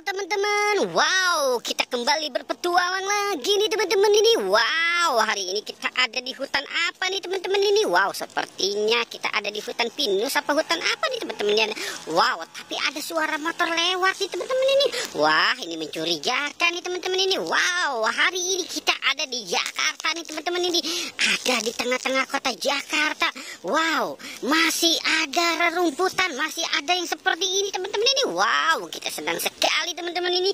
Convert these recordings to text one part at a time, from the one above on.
teman-teman, wow, kita kembali berpetualang lagi nih teman-teman ini. Wow, hari ini kita ada di hutan apa nih teman-teman ini? Wow, sepertinya kita ada di hutan pinus apa hutan apa nih teman-teman ini? Wow, tapi ada suara motor lewat nih teman-teman ini. Wah, ini mencurigakan nih teman-teman ini. Wow, hari ini kita ada di Jakarta nih teman-teman ini. Ada di tengah-tengah kota Jakarta. Wow, masih ada rerumputan, masih ada yang seperti ini teman-teman ini. Wow, kita senang sekali teman-teman ini.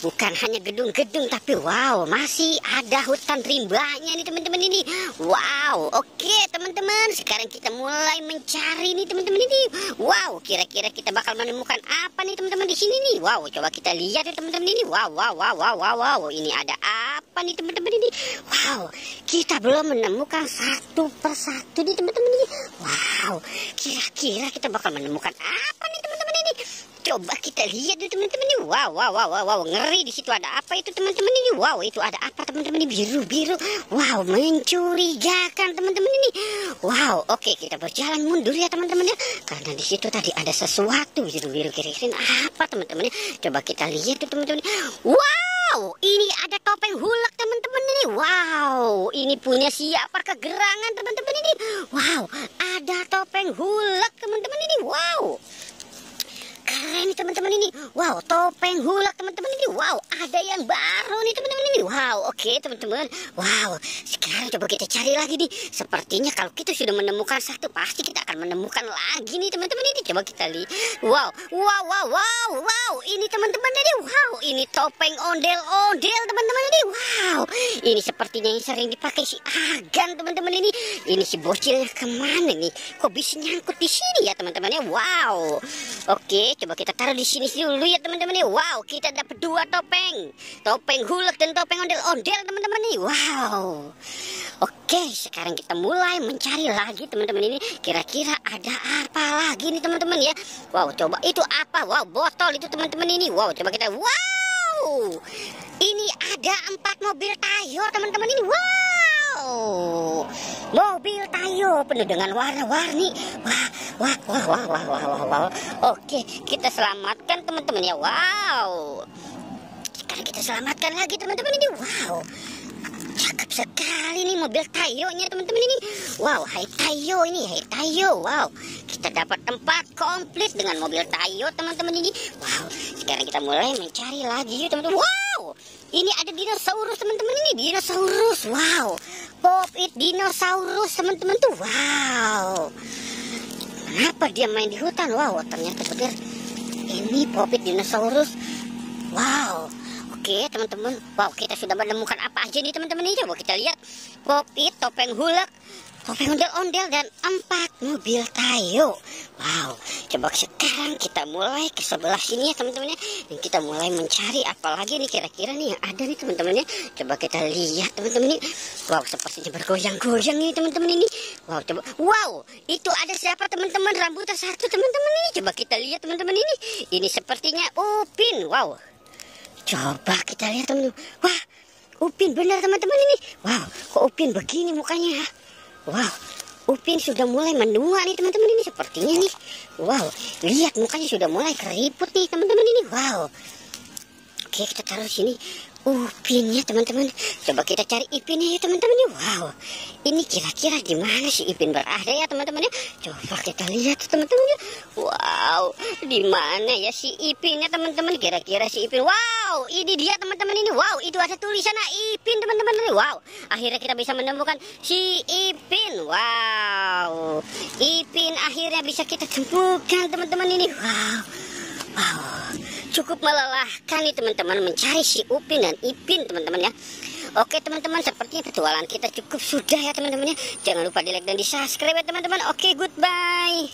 Bukan hanya gedung-gedung, tapi wow, masih ada hutan rimbanya nih teman-teman ini. Wow, oke teman-teman, sekarang kita mulai mencari nih teman-teman ini. Wow, kira-kira kita bakal menemukan apa nih teman-teman di sini nih. Wow, coba kita lihat ya teman-teman ini. Wow, ini ada apa nih teman-teman ini? Wow, kita belum menemukan satu persatu nih teman-teman ini. Wow, kira-kira kita bakal menemukan apa nih teman-teman ini? Coba kita lihat dulu teman-teman ini. Wow, ngeri, di situ ada apa itu teman-teman ini? Wow, itu ada apa teman-teman ini? Biru-biru. Wow, mencurigakan teman-teman ini. Wow, oke, kita berjalan mundur ya teman-teman ya. Karena di situ tadi ada sesuatu biru-biru, kira-kira apa teman-teman ya? Coba kita lihat tuh teman-teman. Wow, ini ada topeng hulek teman-teman ini. Wow, ini punya siapa kegerangan teman-teman ini? Wow, ada topeng hulek teman-teman ini. Wow, keren nih teman-teman ini. Wow, topeng hulek teman-teman ini. Wow, ada yang baru nih teman-teman ini. Wow, oke teman-teman. Wow, sekarang coba kita cari lagi nih. Sepertinya kalau kita sudah menemukan satu, pasti kita akan menemukan lagi nih teman-teman ini. Coba kita lihat. Wow, ini teman-teman ini. Wow, ini topeng ondel-ondel teman-teman ini. Wow, ini sepertinya yang sering dipakai si Agan teman-teman ini. Ini si bocilnya kemana nih? Kok bisa nyangkut di sini ya teman-teman ya? Wow, oke, coba kita taruh di sini dulu ya teman-teman ya. Wow, kita dapat dua topeng hulek dan topeng ondel-ondel teman-teman nih. Wow, oke, sekarang kita mulai mencari lagi teman-teman ini. Kira-kira ada apa lagi nih teman-teman ya? Wow, coba itu apa? Wow, botol itu teman-teman ini. Wow, coba kita. Wow, ini ada 4 mobil Tayo teman-teman ini. Wow, mobil Tayo penuh dengan warna-warni. Wah. Oke, kita selamatkan teman-teman ya. Wow, sekarang kita selamatkan lagi teman-teman ini. Wow, cakep sekali nih mobil Tayo-nya teman-teman ini. Wow, hai Tayo ini, hai Tayo. Wow, kita dapat 4 komplit dengan mobil Tayo teman-teman ini. Wow, sekarang kita mulai mencari lagi yuk teman-teman. Wow, ini ada dinosaurus teman-teman ini, dinosaurus. Wow, pop it dinosaurus teman-teman tuh. Wow, kenapa dia main di hutan? Wow, ternyata benar ini pop it dinosaurus. Wow, oke teman-teman. Wow, kita sudah menemukan apa aja nih teman-teman ini. Coba kita lihat. Pop it, topeng hulek, topeng ondel-ondel, dan 4 mobil Tayo. Wow, coba sekarang kita mulai ke sebelah sini ya teman-teman ya. Dan kita mulai mencari apa lagi nih kira-kira nih yang ada nih teman-teman ya. Coba kita lihat teman-teman ini. Wow, sepertinya bergoyang-goyang nih teman-teman ini. Wow, coba. Wow, itu ada siapa teman-teman? Rambutnya satu teman-teman ini. Coba kita lihat teman-teman ini. Ini sepertinya Upin. Wow, coba kita lihat teman-teman. Wah, Upin benar teman-teman ini. Wow, kok Upin begini mukanya ya? Wow, Upin sudah mulai menua nih teman-teman ini sepertinya nih. Wow, lihat mukanya sudah mulai keriput nih teman-teman ini. Wow, oke, kita taruh sini Upinnya teman-teman. Coba kita cari Ipinnya ya teman-teman. Wow, ini kira-kira di mana si Ipin berada ya teman-teman ya? Coba kita lihat teman-teman. Wow, di mana ya si Ipinnya teman-teman? Kira-kira si Ipin. Wow, ini dia teman-teman ini. Wow, itu ada tulisan Ipin teman-teman. Wow, akhirnya kita bisa menemukan si Ipin. Wow, Ipin akhirnya bisa kita temukan teman-teman ini. Wow, cukup melelahkan nih teman-teman mencari si Upin dan Ipin teman-teman ya. Oke teman-teman, sepertinya petualangan kita cukup sudah ya teman-teman ya. Jangan lupa di like dan di subscribe ya teman-teman. Oke, goodbye.